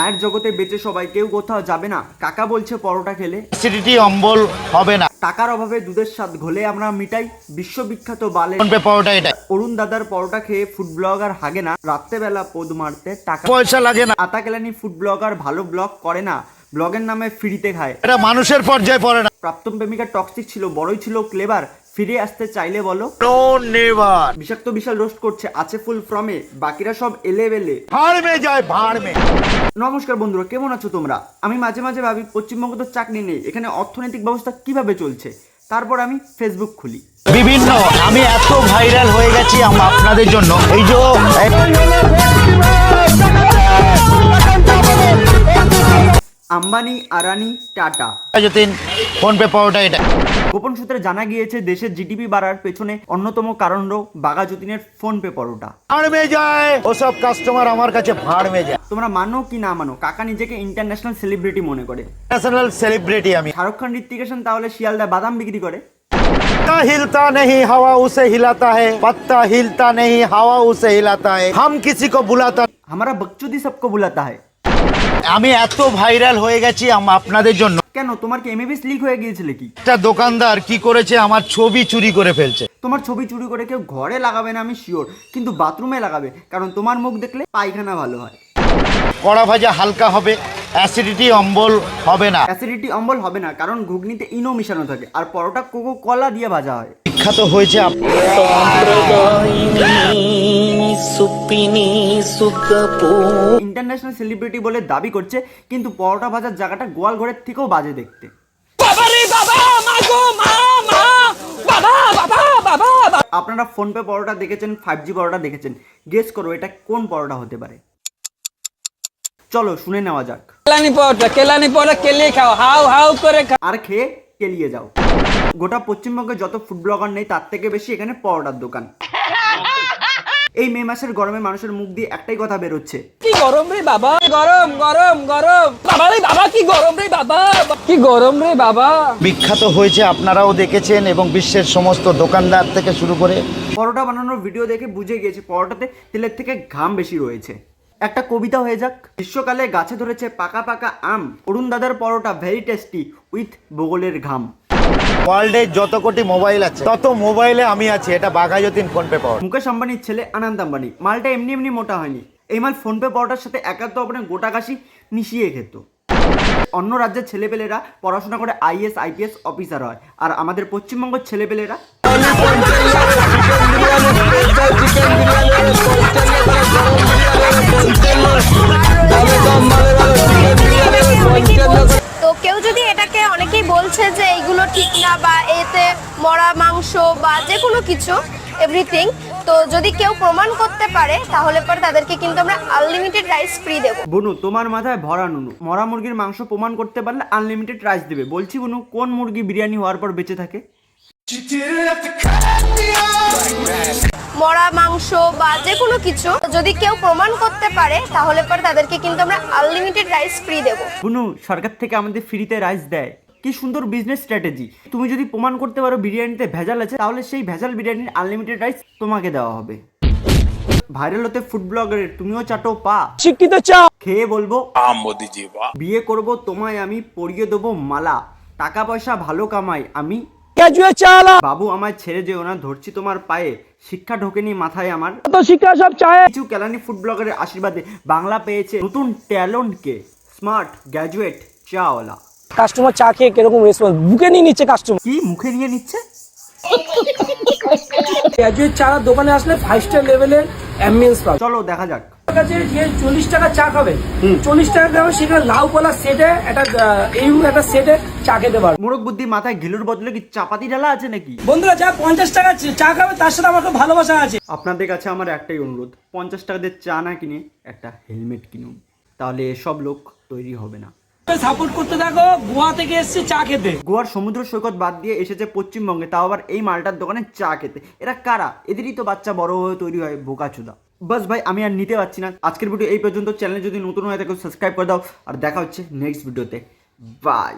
মায়ের জগতে বেঁচে সবাই, কেউ কোথাও যাবে না। কাকা বলছে পরোটা খেলে অ্যাসিডিটি অম্বল হবে না। টাকার অভাবে দুধের স্বাদ ঘোলে আমরা মিটাই। বিশ্ববিখ্যাত বালে পরোটা এটা অরুণ দাদার পরোটা খেয়ে ফুড ব্লগার হাগে না। রাত্রেবেলা পোদ মারতে টাকা পয়সা লাগে না। আতা কেলানি ফুড ব্লগার ভালো ব্লগ করে না, ব্লগের নামে ফ্রিতে খায়। এটা মানুষের পর্যায়ে পড়ে না। প্রাক্তন প্রেমিকা টক্সিক ছিল, বড়ই ছিল ক্লেভার। ফিরে আসতে চাইলে বলো নো নেভার। বিষাক্ত বিশাল রোস্ট করছে, আছে ফুল ফ্রমে, বাকিরা সব এলে বেলে। ভাড় মে যায় ভাড় মে। নমস্কার বন্ধুরা, কেমন আছো তোমরা? আমি মাঝে মাঝে ভাবি পশ্চিমবঙ্গ তো চাকরি নেই, এখানে অর্থনৈতিক ব্যবস্থা কিভাবে চলছে। তারপর আমি ফেসবুক খুলি, বিভিন্ন আমি এত ভাইরাল হয়ে গেছি আপনাদের জন্য। এই যে আম্বানি, আরানি, টাটা, যতীন ফোনপে পরোটা এটা। গোপন সূত্রে জানা গিয়েছে দেশের জিডিপি বাড়ার পেছনে অন্যতম কারণ হলো বাঘা যতীনের ফোনপে পরোটা। ভাড় মে যায় ওসব কাস্টমার আমার কাছে ভাড় মে যায়। তোমরা মানো কি না মানো, কাকা নিজেকে ইন্টারন্যাশনাল সেলিব্রিটি মনে করে। ন্যাশনাল সেলিব্রিটি আমি। শাহরুখ খান, ঋত্বিক রোশন তাহলে শিয়ালদা বাদাম বিক্রি করে। पत्ता हिलता नहीं हवा उसे हिलाता है, पत्ता हिलता नहीं हवा उसे हिलाता है, हम किसी को बुलाता। हमारा बकचोदी सबको बुलाता है। আমি এত ভাইরাল হয়ে গেছি আপনাদের জন্য। কেন, তোমার কি এমএবিএস লিক হয়ে গিয়েছিল কি? একটা দোকানদার কি করেছে, আমার ছবি চুরি করে ফেলছে। তোমার ছবি চুরি করে কেউ ঘরে লাগাবে না আমি শিওর, কিন্তু বাথরুমে লাগাবে, কারণ তোমার মুখ দেখলে পায়খানা ভালো হয়। কড়া ভাজা হালকা হবে, অ্যাসিডিটি অম্বল হবে না। অ্যাসিডিটি অম্বল হবে না, কারণ ঘুগনিতে ইনো মিশানো থাকে, আর পরোটা কোকো কলা দিয়ে ভাজা হয়। বিখ্যাত হয়েছে ইন্টারন্যাশনাল সেলিব্রিটি বলে দাবি করছে, কিন্তু পরোটা ভাজার জায়গাটা গোয়াল ঘরের থেকেও বাজে দেখতে। আপনারা ফোনপে পরোটা দেখেছেন, 5G পরোটা দেখেছেন, গেস করো এটা কোন পরোটা হতে পারে। চলো শুনে নেওয়া যাক। কেলানি পরোটা কেলিয়ে খাও, হাউ হাউ করে খাও, আর খেয়ে কেলিয়ে যাও। গোটা পশ্চিমবঙ্গে যত ফুড ব্লগার নেই তার থেকে বেশি এখানে পরোটার দোকান। এই মে মাসের গরমে মানুষের মুখ দিয়ে একটাই কথা বেরোচ্ছে, কি গরম রে বাবা, গরম গরম গরম বাবা রে বাবা, কি গরম রে বাবা, কি গরম রে বাবা। বিখ্যাত হয়েছে, আপনারাও দেখেছেন, এবং বিশ্বের সমস্ত দোকানদার থেকে শুরু করে। পরোটা বানানোর ভিডিও দেখে বুঝে গিয়েছে পরোটাতে তেলের থেকে ঘাম বেশি রয়েছে। একটা কবিতা হয়ে যাক। গ্রীষ্মকালে গাছে ধরেছে পাকা পাকা আম, অরুণ দাদার পরোটা ভেরি টেস্টি উইথ বগলের ঘাম। ওয়ার্ল্ডে যত কোটি মোবাইল আছে তত মোবাইলে আমি আছি। এটা বাঘা যতীন ফোনপে পাওয়া। মুকেশ আম্বানির ছেলে আনন্দ আম্বানি। মালটা এমনি এমনি মোটা হয়নি, এই মাল ফোনপে পরোটার সাথে একাত্ম আপনার গোটা কাশি মিশিয়ে খেত। অন্য রাজ্যের ছেলেপেলেরা পড়াশোনা করে আইএস আইপিএস অফিসার হয়, আর আমাদের পশ্চিমবঙ্গের ছেলেপেলেরা তো কেউ যদি এটাকে, অনেকেই বলছে যে এইগুলো ঠিক না, বা এতে মরা মাংস বা যে কোনো কিছু এভরিথিং, তো যদি কেউ প্রমাণ করতে পারে তাহলে পরে তাদেরকে কিন্তু আমরা আনলিমিটেড রাইস ফ্রি দেবো। বুনু, তোমার মাথায় ভরা নুনু। মরা মুরগির মাংস প্রমাণ করতে পারলে আনলিমিটেড রাইস দেবে। বলছি বুনু, কোন মুরগি বিরিয়ানি হওয়ার পর বেঁচে থাকে? মরা মাংস বা যে কোনো কিছু যদি কেউ প্রমাণ করতে পারে তাহলে পরে তাদেরকে কিন্তু আমরা আনলিমিটেড রাইস ফ্রি দেবো। বুনু, সরকার থেকে আমাদের ফ্রিতে রাইস দেয়, কি সুন্দর বিজনেস স্ট্র্যাটেজি। তুমি যদি প্রমাণ করতে পারো বিরিয়ানিতে ভেজাল আছে, তাহলে সেই ভেজাল বিরিয়ানির আনলিমিটেড রাইস তোমাকে দেওয়া হবে। ভাইরাল হতে ফুড ব্লগারের তুমিও চাটো পা, শিক্ষিত চা খেয়ে বলবো বিয়ে করব তোমায় আমি, পরিয়ে দেবো মালা, টাকা পয়সা ভালো কামাই আমি, গ্রাজুয়েট চালা বাবু আমায় ছেড়ে যেও না, ধরছি তোমার পায়ে, শিক্ষা ঢোকেনি মাথায় আমার। তো শিক্ষা সব চায়। কিছু কেলানি ফুড ব্লগারের আশীর্বাদে বাংলা পেয়েছে নতুন ট্যালেন্টকে, স্মার্ট গ্র্যাজুয়েট চাওয়ালা। কাস্টমার চা খেয়ে কিরকম রেসপন্স বুকে নিয়ে নিচ্ছে কাস্টমার। কি মুখে নিয়ে নিচ্ছে? গ্রাজুয়েট চারা দোকানে আসলে 5 স্টার লেভেলের অ্যাম্বিয়েন্স পাবে। চলো দেখা যাক। কাছে যে 40 টাকা চা খাবে, 40 টাকা দাম সেখানে লাউ কলা সেটে একটা সেটে চা খেতে পারবে। মোরগ বুদ্ধি মাথায় ঘিলুর বদলে কি চাপাতি ডালা আছে নাকি? বন্ধুরা, যা 50 টাকা চা খাবে তার সাথে আমার খুব ভালোবাসা আছে। আপনাদের কাছে আমার একটাই অনুরোধ, 50 টাকা দিয়ে চা না কিনে একটা হেলমেট কিনুন, তাহলে এসব লোক তৈরি হবে না। সাপোর্ট করতে থাকো। গোয়া থেকে এসেছে চা খেতে, গোয়ার সমুদ্র সৈকত বাদ দিয়ে এসেছে পশ্চিমবঙ্গে, তাও আবার এই মালটার দোকানে চা খেতে। এরা কারা? এদেরই তো বাচ্চা বড় হয়ে তৈরি হয় বোকাচোদা। বাস ভাই, আমি আর নিতে পারছি না। আজকের ভিডিও এই পর্যন্ত। চ্যানেলে যদি নতুন হয়ে থাকে সাবস্ক্রাইব করে দাও, আর দেখা হচ্ছে নেক্সট ভিডিওতে। বাই।